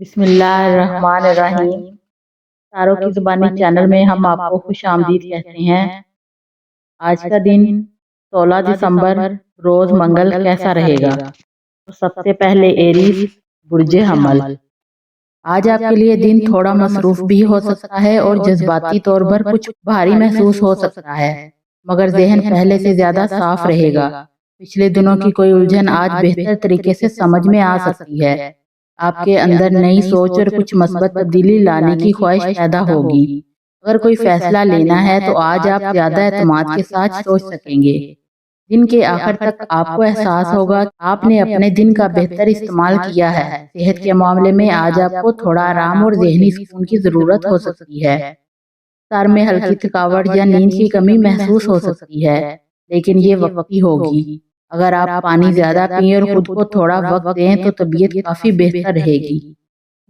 بسم اللہ الرحمن الرحیم۔ تاروں کی زبانی چینل میں ہم آپ کو خوش آمدید کہتے ہیں۔ آج کا دن 16 دسمبر روز منگل کیسا رہے گا؟ تو سب سے پہلے ایریز برج حمل۔ آج آپ کے لیے دن تھوڑا مصروف بھی ہو سکتا ہے اور جذباتی طور پر کچھ بھاری محسوس ہو سکتا ہے، مگر ذہن پہلے سے زیادہ صاف رہے گا۔ پچھلے دنوں کی کوئی الجھن آج بہتر طریقے سے سمجھ میں آ سکتی ہے۔ آپ کے اندر نئی سوچ اور کچھ مثبت تبدیلی لانے کی خواہش پیدا ہوگی۔ اگر کوئی فیصلہ لینا ہے تو آج آپ زیادہ اعتماد کے ساتھ سوچ سکیں گے۔ دن کے آخر تک آپ کو احساس ہوگا کہ آپ نے اپنے دن کا بہتر استعمال کیا ہے۔ صحت کے معاملے میں آج آپ کو تھوڑا آرام اور ذہنی سکون کی ضرورت ہو سکتی ہے۔ سر میں ہلکی تھکاوٹ یا نیند کی کمی محسوس ہو سکتی ہے، لیکن یہ وقتی ہوگی۔ اگر آپ پانی زیادہ پئیں اور خود کو تھوڑا وقت دیں تو طبیعت کافی بہتر رہے گی۔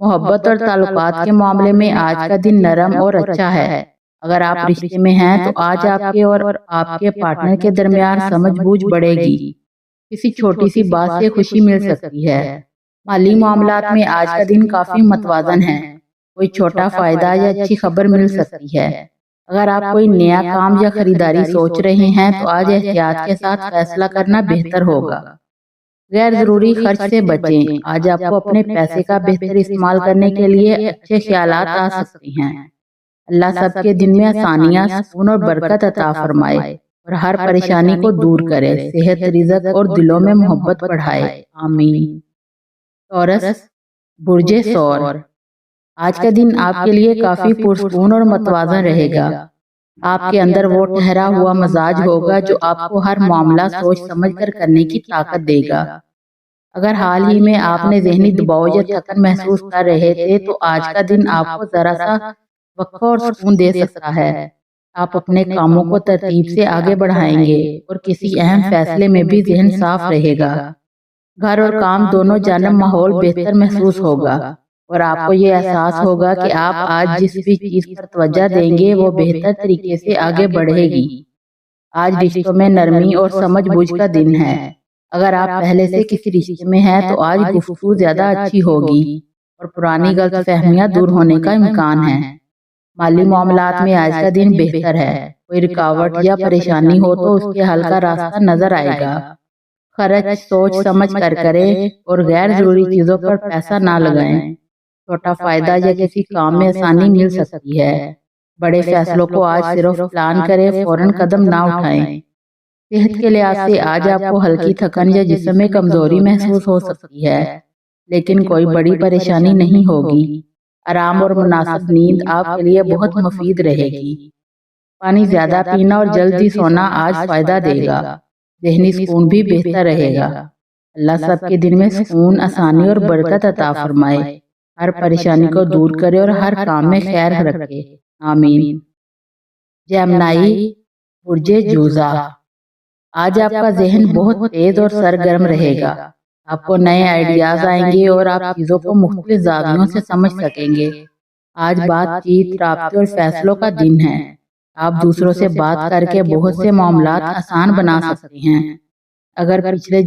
محبت اور تعلقات کے معاملے میں آج کا دن نرم اور اچھا ہے۔ اگر آپ رشتے میں ہیں تو آج آپ کے اور آپ کے پارٹنر کے درمیان سمجھ بوجھ بڑھے گی۔ کسی چھوٹی سی بات سے خوشی مل سکتی ہے۔ مالی معاملات میں آج کا دن کافی متوازن ہے۔ کوئی چھوٹا فائدہ یا اچھی خبر مل سکتی ہے۔ اگر آپ کوئی نیا کام یا خریداری سوچ رہے ہیں تو آج احتیاط کے ساتھ فیصلہ کرنا بہتر ہوگا۔ غیر ضروری خرچ سے بچیں۔ آج آپ کو اپنے پیسے کا بہتر استعمال کرنے کے لیے اچھے خیالات آ سکتے ہیں۔ اللہ سب کے دن میں آسانیاں، سکون اور برکت عطا فرمائے اور ہر پریشانی کو دور کرے، صحت، رزق اور دلوں میں محبت بڑھائے، آمین۔ ٹورس برج ثور۔ آج کا دن آپ کے لیے کافی پرسکون اور متوازن رہے گا۔ آپ کے اندر وہ ٹھہرا ہوا مزاج ہوگا جو آپ کو ہر معاملہ سوچ سمجھ کر کرنے کی طاقت دے گا۔ اگر حال ہی میں آپ نے ذہنی دباؤ یا تھکن محسوس کر رہے تھے تو آج کا دن آپ کو ذرا سا وقفہ اور سکون دے سکتا ہے۔ آپ اپنے کاموں کو ترتیب سے آگے بڑھائیں گے اور کسی اہم فیصلے میں بھی ذہن صاف رہے گا۔ گھر اور کام دونوں جانب ماحول بہتر محسوس ہوگا اور آپ کو یہ احساس ہوگا کہ آپ آج جس بھی چیز پر توجہ دیں گے وہ بہتر طریقے سے آگے بڑھے گی۔ آج رشتوں میں نرمی اور سمجھ بوجھ کا دن ہے۔ اگر آپ پہلے سے کسی رشتے میں ہیں تو آج گفتگو زیادہ اچھی ہوگی اور پرانی غلط فہمیاں دور ہونے کا امکان ہے۔ مالی معاملات میں آج کا دن بہتر ہے۔ کوئی رکاوٹ یا پریشانی ہو تو اس کے حل کا راستہ نظر آئے گا۔ خرچ سوچ سمجھ کر کریں اور غیر ضروری چیزوں پر پیسہ نہ لگائیں۔ چھوٹا فائدہ یا کسی کام میں آسانی مل سکتی ہے۔ بڑے فیصلوں کو آج صرف پلان کریں، فوراً قدم نہ اٹھائیں۔ صحت کے لحاظ سے آج آپ کو ہلکی تھکن یا جسم میں کمزوری محسوس ہو سکتی ہے، لیکن کوئی بڑی پریشانی نہیں ہوگی۔ آرام اور مناسب نیند آپ کے لیے بہت مفید رہے گی۔ پانی زیادہ پینا اور جلدی سونا آج فائدہ دے گا۔ ذہنی سکون بھی بہتر رہے گا۔ اللہ سب کے دن میں سکون، آسانی اور برکت عطا فرمائے، ہر پریشانی کو دور کرے اور ہر کام میں خیر رکھے، آمین۔ جیمنائی برج جوزا۔ آج آپ کا ذہن بہت تیز اور سرگرم رہے گا۔ آپ کو نئے آئیڈیاز آئیں گے اور آپ چیزوں کو مختلف زاویوں سے سمجھ سکیں گے۔ آج بات چیت، رابطے اور فیصلوں کا دن ہے۔ آپ دوسروں سے بات کر کے بہت سے معاملات آسان بنا سکتے ہیں۔ اگر پچھلے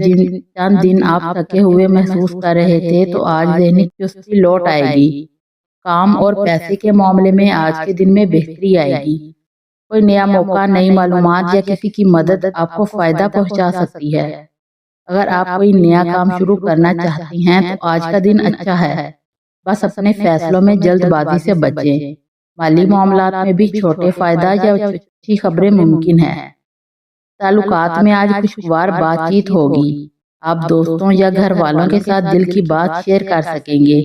چند دن آپ تھکے ہوئے محسوس کر رہے تھے تو آج ذہنی چستی لوٹ آئے گی۔ کام اور پیسے کے معاملے میں آج کے دن میں بہتری آئے گی۔ کوئی نیا موقع، نئی معلومات یا کسی کی مدد آپ کو فائدہ پہنچا سکتی ہے۔ اگر آپ کوئی نیا کام شروع کرنا چاہتی ہیں تو آج کا دن اچھا ہے، بس اپنے فیصلوں میں جلد بازی سے بچیں۔ مالی معاملات میں بھی چھوٹے فائدہ یا اچھی خبریں ممکن ہیں۔ تعلقات میں آج خوشگوار بات چیت ہوگی۔ آپ دوستوں یا گھر والوں کے ساتھ دل کی بات شیئر کر سکیں گے۔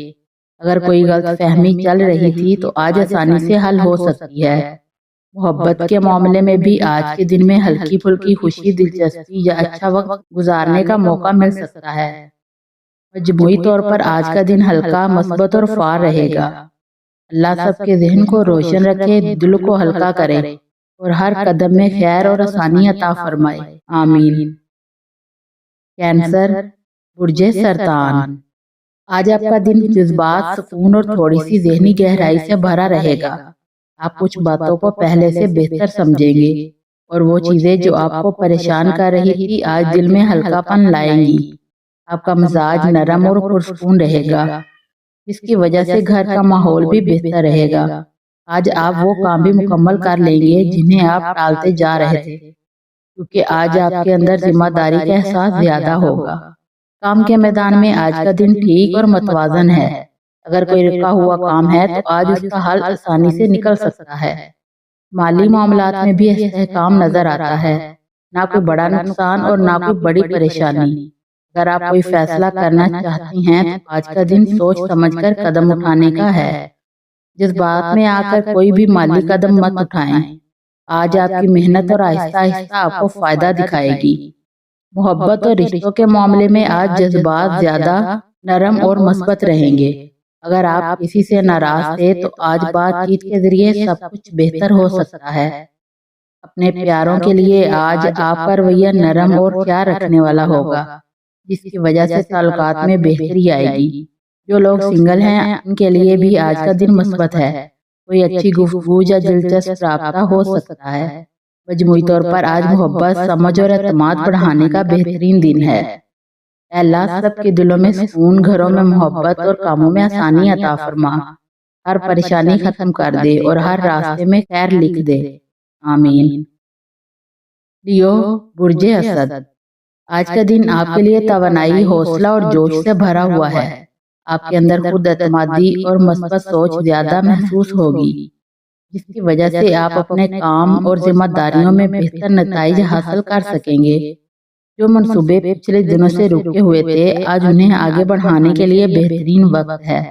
اگر کوئی غلط فہمی چل رہی تھی تو آج آسانی سے حل ہو سکتی ہے۔ محبت کے معاملے میں بھی آج کے دن میں ہلکی پھلکی خوشی، دلچسپی یا اچھا وقت گزارنے کا موقع مل سکتا ہے۔ مجموعی طور پر آج کا دن ہلکا، مثبت اور فعال رہے گا۔ اللہ سب کے ذہن کو روشن رکھے، دل کو ہلکا کرے اور ہر قدم میں خیر اور آسانی عطا فرمائے، آمین۔ کینسر برج سرطان۔ آج آپ کا دن جذبات، سکون اور تھوڑی سی ذہنی گہرائی سے بھرا رہے گا۔ آپ کچھ باتوں کو پہلے سے بہتر سمجھیں گے اور وہ چیزیں جو آپ کو پریشان کر رہی تھی آج دل میں ہلکا پن لائیں گی۔ آپ کا مزاج نرم اور پرسکون رہے گا۔ جس کی وجہ سے گھر کا ماحول بھی بہتر رہے گا۔ آج آپ وہ کام بھی مکمل کر لیں گے جنہیں آپ ٹالتے جا رہے تھے، کیونکہ آج آپ کے اندر ذمہ داری کا احساس زیادہ ہوگا۔ کام کے میدان میں آج کا دن ٹھیک اور متوازن ہے۔ اگر کوئی رکا ہوا کام ہے تو آج اس کا حل آسانی سے نکل سکتا ہے۔ مالی معاملات میں بھی استحکام نظر آتا ہے، نہ کوئی بڑا نقصان اور نہ کوئی بڑی پریشانی۔ اگر آپ کوئی فیصلہ کرنا چاہتی ہیں تو آج کا دن سوچ سمجھ کر قدم اٹھانے کا ہے۔ جس بات میں آ کر کوئی بھی مالی قدم مت اٹھائیں۔ آج آپ کی محنت اور آہستہ آہستہ آپ کو فائدہ دکھائے گی۔ محبت اور رشتوں کے معاملے میں آج جذبات زیادہ نرم اور مثبت رہیں گے۔ اگر آپ کسی سے ناراض تھے تو آج بات چیت کے ذریعے سب کچھ بہتر ہو سکتا ہے۔ اپنے پیاروں کے لیے آج آپ کا رویہ نرم اور خیال رکھنے والا ہوگا، جس کی وجہ سے تعلقات میں بہتری آئے گی۔ جو لوگ سنگل ہیں ان کے لیے بھی آج کا دن مثبت ہے۔ کوئی اچھی گفتگو یا دلچسپ رابطہ ہو سکتا ہے۔ مجموعی طور پر آج محبت، سمجھ اور اعتماد بڑھانے کا بہترین دن ہے۔ اے اللہ، سب کے دلوں میں سکون، گھروں میں محبت اور کاموں میں آسانی عطا فرما۔ ہر پریشانی ختم کر دے اور ہر راستے میں خیر لکھ دے، آمین۔ لیو، برج اسد، آج کا دن آپ کے لیے توانائی، حوصلہ اور جوش سے بھرا ہوا ہے۔ آپ کے اندر خود اعتمادی اور مثبت سوچ زیادہ محسوس ہوگی، جس کی وجہ سے آپ اپنے کام اور ذمہ داریوں میں بہتر نتائج حاصل کر سکیں گے۔ جو منصوبے پچھلے دنوں سے رکے ہوئے تھے، آج انہیں آگے بڑھانے کے لیے بہترین وقت ہے۔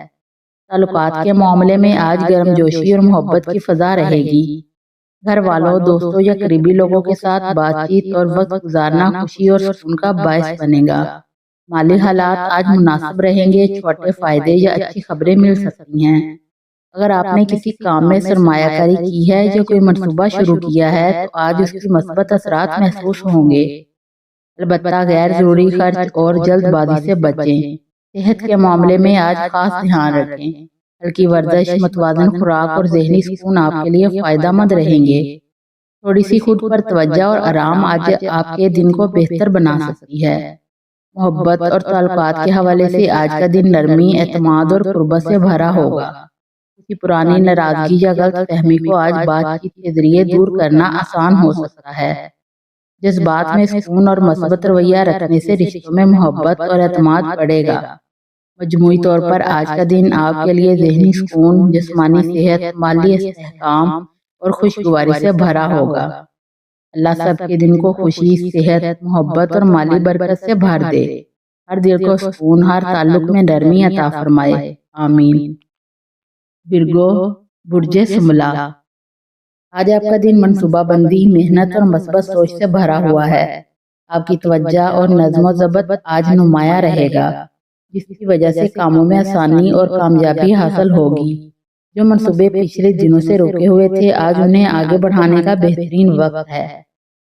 تعلقات کے معاملے میں آج گرم جوشی اور محبت کی فضا رہے گی۔ گھر والوں، دوستوں یا قریبی لوگوں کے ساتھ بات چیت اور وقت گزارنا خوشی اور سکون کا باعث بنے گا۔ مالی حالات آج مناسب رہیں گے، چھوٹے فائدے یا اچھی خبریں مل سکتی ہیں۔ اگر آپ نے کسی کام میں سرمایہ کاری کی ہے یا کوئی منصوبہ شروع کیا ہے تو آج اس کے مثبت اثرات محسوس ہوں گے۔ البتہ غیر ضروری خرچ اور جلد بازی سے بچیں۔ صحت کے معاملے میں آج خاص دھیان رکھیں۔ ہلکی ورزش، متوازن خوراک اور ذہنی سکون آپ کے لیے فائدہ مند رہیں گے۔ تھوڑی سی خود پر توجہ اور آرام آج آپ کے دن کو بہتر بنا سکتی ہے۔ محبت اور تعلقات کے حوالے سے آج کا دن نرمی، اعتماد اور قربت سے بھرا ہوگا۔ کسی پرانی ناراضگی یا غلط فہمی کو آج بات چیت کے ذریعے دور کرنا آسان ہو سکتا ہے۔ جذبات میں سکون اور مثبت رویہ رکھنے سے رشتوں میں محبت اور اعتماد بڑھے گا۔ مجموعی طور پر آج کا دن آپ کے لیے ذہنی سکون، جسمانی صحت، مالی استحکام اور خوشگواری سے بھرا ہوگا۔ اللہ سب کے دن کو خوشی، صحت، محبت اور مالی برکت سے بھر دے۔ ہر دل کو سکون، ہر تعلق میں نرمی عطا فرمائے، آمین۔ ورگو، برج سملا، آج آپ کا دن منصوبہ بندی، محنت اور مثبت سوچ سے بھرا ہوا ہے۔ آپ کی توجہ اور نظم و ضبط آج نمایاں رہے گا، جس کی وجہ سے کاموں میں آسانی اور کامیابی حاصل ہوگی۔ جو منصوبے پچھلے دنوں سے رکے ہوئے تھے، آج انہیں آگے بڑھانے کا بہترین وقت ہے۔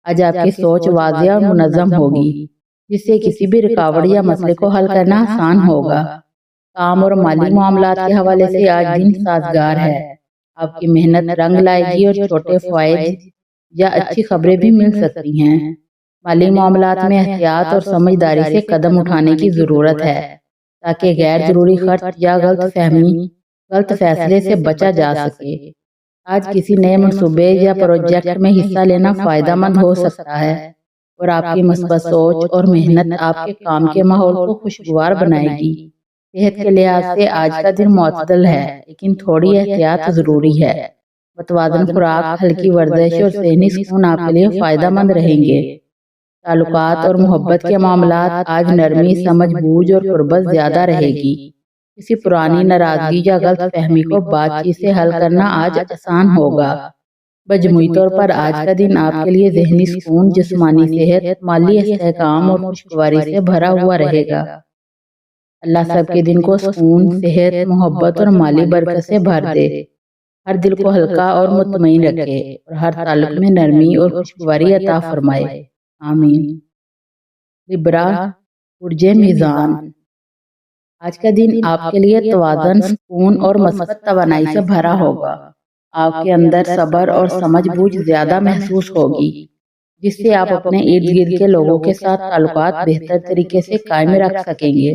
آج آپ کی سوچ واضح اور منظم ہوگی، جس سے کسی بھی رکاوٹ یا مسئلے کو حل کرنا آسان ہوگا۔ کام اور مالی معاملات کے حوالے سے آج دن سازگار ہے۔ آپ کی محنت رنگ لائے گی اور چھوٹے فوائد یا اچھی خبریں بھی مل سکتی ہیں۔ مالی معاملات میں احتیاط اور سمجھداری سے قدم اٹھانے کی ضرورت ہے، تاکہ غیر ضروری خرچ یا غلط فیصلے سے بچا جا سکے۔ آج کسی نئے منصوبے یا پروجیکٹ میں حصہ لینا فائدہ مند ہو سکتا ہے، اور آپ کی مثبت سوچ اور محنت آپ کے کام کے ماحول کو خوشگوار بنائے گی۔ صحت کے لحاظ سے آج کا دن معتدل ہے، لیکن تھوڑی احتیاط ضروری ہے۔ متوازن خوراک، ہلکی ورزش اور ذہنی سکون آپ کے لیے فائدہ مند رہیں گے۔ تعلقات اور محبت کے معاملات آج نرمی، سمجھ بوجھ اور قربت زیادہ رہے گی۔ کسی پرانی ناراضگی یا غلط فہمی کو بات چیت سے حل کرنا آج آسان ہوگا۔ مجموعی طور پر آج کا دن آپ کے لیے ذہنی سکون، جسمانی صحت، مالی استحکام اور خوشگواری سے بھرا ہوا رہے گا۔ اللہ سب کے دن کو سکون، صحت، محبت اور مالی برکت سے بھر دے۔ ہر دل کو ہلکا اور مطمئن رکھے اور ہر تعلق میں نرمی اور خوشگواری عطا فرمائے، آمین۔ لبرا، برج میزان، آج کا دن آپ کے لیے توازن، سکون اور مثبت توانائی سے بھرا ہوگا۔ آپ کے اندر صبر اور سمجھ بوجھ زیادہ محسوس ہوگی، جس سے آپ اپنے ارد گرد کے لوگوں کے ساتھ تعلقات بہتر طریقے سے قائم رکھ سکیں گے۔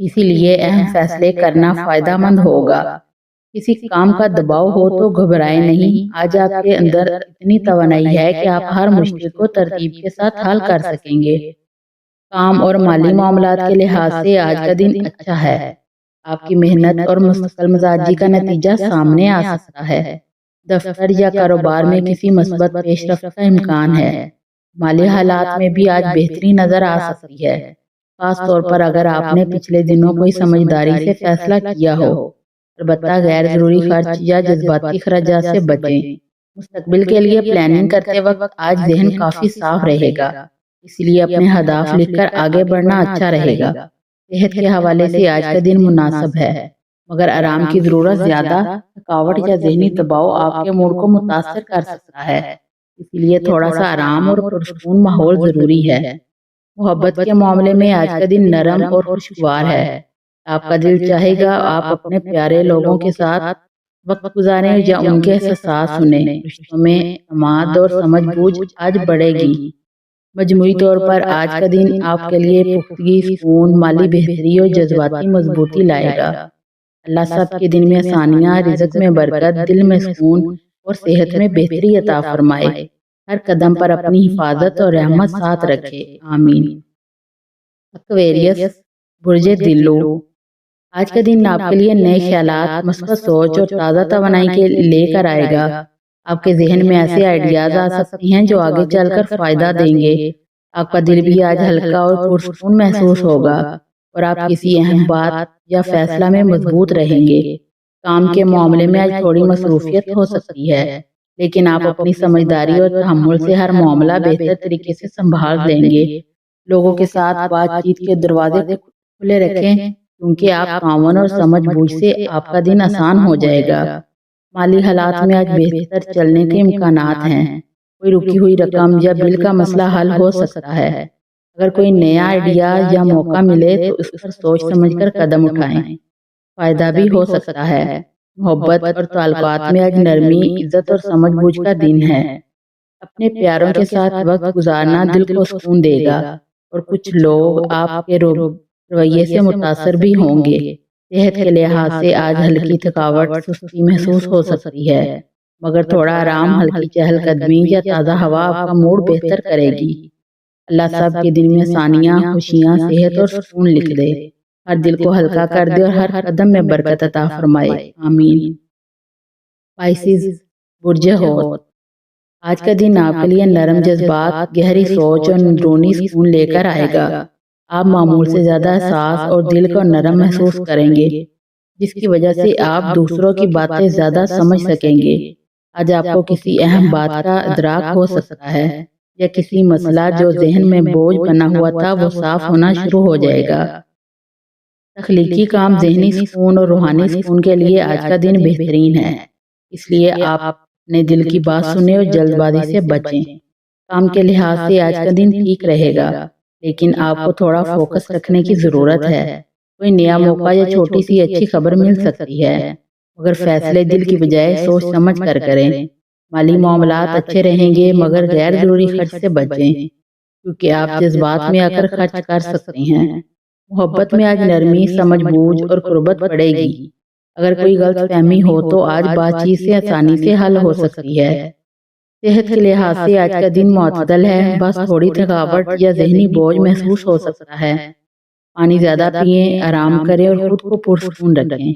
اسی لیے اہم فیصلے کرنا فائدہ مند ہوگا۔ کسی کام کا دباؤ ہو تو گھبرائیں نہیں، آج آپ کے اندر اتنی توانائی ہے کہ آپ ہر مشکل کو ترتیب کے ساتھ حل کر سکیں گے۔ کام اور مالی معاملات کے لحاظ سے آج کا دن اچھا ہے۔ آپ کی محنت اور مستقل مزاجی کا نتیجہ سامنے آ سکتا ہے۔ دفتر یا کاروبار میں کسی مثبت پیش رفت کا امکان ہے۔ مالی حالات میں بھی آج بہتری نظر آ سکتی ہے، خاص طور پر اگر آپ نے پچھلے دنوں کوئی سمجھداری سے فیصلہ کیا ہو۔ البتہ غیر ضروری خرچ یا جذباتی خراجات سے بچیں۔ مستقبل کے لیے پلاننگ کرتے وقت آج ذہن کافی صاف رہے گا، اس لیے اپنے اہداف لکھ کر آگے بڑھنا اچھا رہے گا۔ صحت کے حوالے سے آج کا دن مناسب ہے، مگر آرام کی ضرورت زیادہ تھکاوٹ یا ذہنی دباؤ آپ کے موڈ کو متاثر کر سکتا ہے، اسی لیے تھوڑا سا آرام اور پرسکون ماحول ضروری ہے۔ محبت کے معاملے میں آج کا دن نرم اور خوشگوار ہے۔ آپ کا دل چاہے گا آپ اپنے پیارے لوگوں کے ساتھ وقت گزاریں یا ان کے احساسات سنیں۔ رشتوں میں اعتماد اور سمجھ بوجھ آج بڑھے گی۔ مجموعی طور پر آج کا دن آپ کے لیے پختگی، سکون، مالی بہتری اور جذباتی مضبوطی لائے گا۔ اللہ سب کے دن میں آسانیاں، رزق میں برکت، دل میں سکون اور صحت میں بہتری عطا فرمائے۔ ہر قدم پر اپنی حفاظت اور رحمت ساتھ رکھے، آمین۔ ایکویریس، برج دلو، آج کا دن آپ کے لیے نئے خیالات، مثبت سوچ اور تازہ توانائی کے لے کر آئے گا۔ آپ کے ذہن میں ایسے آئیڈیاز آ سکتی ہیں جو آگے چل کر فائدہ دیں گے۔ آپ کا دل بھی آج ہلکا اور پرسکون محسوس ہوگا اور آپ کسی اہم بات یا فیصلہ میں مضبوط رہیں گے۔ کام کے معاملے میں آج تھوڑی مصروفیت ہو سکتی ہے، لیکن آپ اپنی سمجھداری اور تحمل سے ہر معاملہ بہتر طریقے سے سنبھال لیں گے۔ لوگوں کے ساتھ بات چیت کے دروازے کھلے رکھیں، کیونکہ آپ تعاون اور سمجھ بوجھ سے آپ کا دن آسان ہو جائے گا۔ مالی حالات میں آج بہتر چلنے کے امکانات ہیں۔ کوئی رکی ہوئی رقم یا بل کا مسئلہ حل ہو سکتا ہے۔ اگر کوئی نیا آئیڈیا یا موقع ملے تو اس پر سوچ سمجھ کر قدم اٹھائیں، فائدہ بھی ہو سکتا ہے۔ محبت اور تعلقات میں آج نرمی، عزت اور سمجھ بوجھ کا دن ہے۔ اپنے پیاروں کے ساتھ وقت گزارنا دل کو سکون دے گا اور کچھ لوگ آپ کے رویے سے متاثر بھی ہوں گے۔ صحت کے لحاظ سے آج ہلکی تھکاوٹ، سستی محسوس ہو سکتی ہے، مگر تھوڑا آرام، ہلکی چہل قدمی یا تازہ ہوا آپ کا موڈ بہتر کرے گی۔ اللہ سب کے دن میں آسانیاں، خوشیاں، صحت اور سکون لکھ دے، ہر دل کو ہلکا کر دے اور ہر قدم میں برکت عطا فرمائے، آمین۔ پائسیز، برج حوت، آج کا دن آپ کے لیے نرم جذبات، گہری سوچ اور اندرونی سکون لے کر آئے گا۔ آپ معمول سے زیادہ احساس اور دل کو نرم محسوس کریں گے، جس کی وجہ سے آپ دوسروں کی باتیں زیادہ سمجھ سکیں گے۔ آج آپ کو کسی اہم بات کا ادراک ہو سکتا ہے یا کسی مسئلہ جو ذہن میں بوجھ بنا ہوا تھا وہ صاف ہونا شروع ہو جائے گا۔ تخلیقی کام، ذہنی سکون اور روحانی سکون کے لیے آج کا دن بہترین ہے، اس لیے آپ اپنے دل کی بات سنیں اور جلد بازی سے بچیں۔ کام کے لحاظ سے آج کا دن ٹھیک رہے گا، لیکن آپ کو تھوڑا فوکس رکھنے کی ضرورت ہے۔ کوئی نیا موقع یا چھوٹی سی اچھی خبر مل سکتی ہے، مگر فیصلے دل کی بجائے سوچ سمجھ کر کریں۔ مالی معاملات اچھے رہیں گے، مگر غیر ضروری خرچ سے بچیں، کیونکہ آپ جذبات میں آ کر خرچ کر سکتے ہیں۔ محبت میں آج نرمی، سمجھ بوجھ اور قربت بڑھے گی۔ اگر کوئی غلط فہمی ہو تو آج بات چیت سے آسانی سے حل ہو سکتی ہے۔ صحت کے لحاظ سے آج کا دن معتدل ہے، بس تھوڑی تھکاوٹ یا ذہنی بوجھ محسوس ہو سکتا ہے۔ پانی زیادہ پئیں، آرام کریں اور خود کو پرسکون رکھیں۔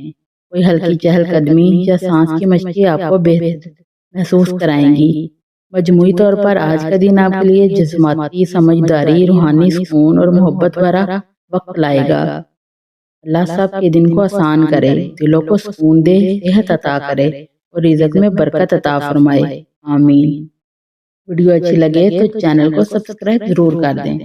کوئی ہلکی چہل قدمی یا سانس کی مشقیں آپ کو بہتر محسوس کرائیں گی۔ مجموعی طور پر آج کا دن آپ کے لیے جذباتی، سمجھداری، روحانی سکون اور محبت بھرا وقت لائے گا۔ اللہ سب کے دن کو آسان کرے، دلوں کو سکون دے، صحت عطا کرے اور رزق میں برکت عطا فرمائے، آمین۔ ویڈیو اچھی لگے تو چینل کو سبسکرائب ضرور کر دیں۔